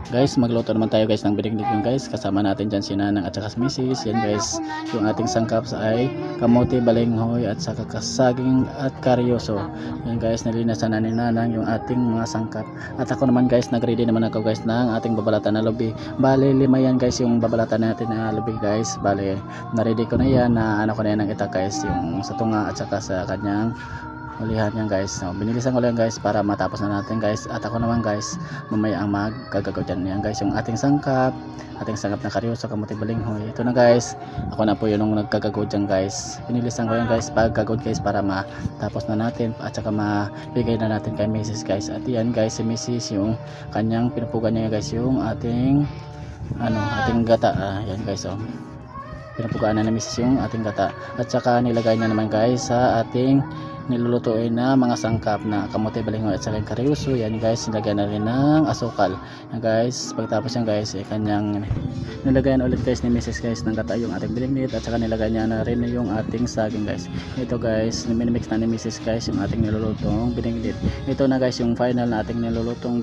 Guys, magluto naman tayo guys ng binignig yung guys. Kasama natin dyan si Nanang at saka si Mrs. Yan guys, yung ating sangkap ay kamote, balinghoy at saka kasaging at karyoso. Yan guys, nalinasan na ni Nanang yung ating mga sangkap. At ako naman guys, nagready naman ako guys ng ating babalatan na lubi. Bale, 5 yan guys yung babalatan natin na lubi guys. Bale, na-ready ko na yan, na ano ko na yan ng itak guys, yung sa tunga at saka sa kanyang ulihan yan guys. So, binilisan ko lang guys para matapos na natin guys. At ako naman guys, mamaya ang magkagagaw dyan yan guys, yung ating sangkap na karyoso, kamote, balinghoy. Ito na guys, ako na po yun yung nagkagagaw dyan guys. Binilisan ko yan guys, pagkagod guys, para matapos na natin at saka mabigay na natin kay Mrs. guys. At yan guys, si Mrs. yung kanyang pinupugan niya guys, yung ating ating gata. Yan guys, oh, pinupugaan na ni Mrs. yung ating gata. At saka nilagay na naman guys sa ating nilulutuin na mga sangkap na kamote, balinghoy at saka karyoso. Yan guys, nilagyan na rin ng asukal. Yan guys, pagtapos yan guys, kanyang nilagyan ulit guys ni Mrs. guys ng gata yung ating bilingnit at saka nilagyan niya na rin yung ating saging guys. Ito guys, minimix na ni Mrs. guys yung ating nilulutong bilingnit. Ito na guys yung final na ating nilulutong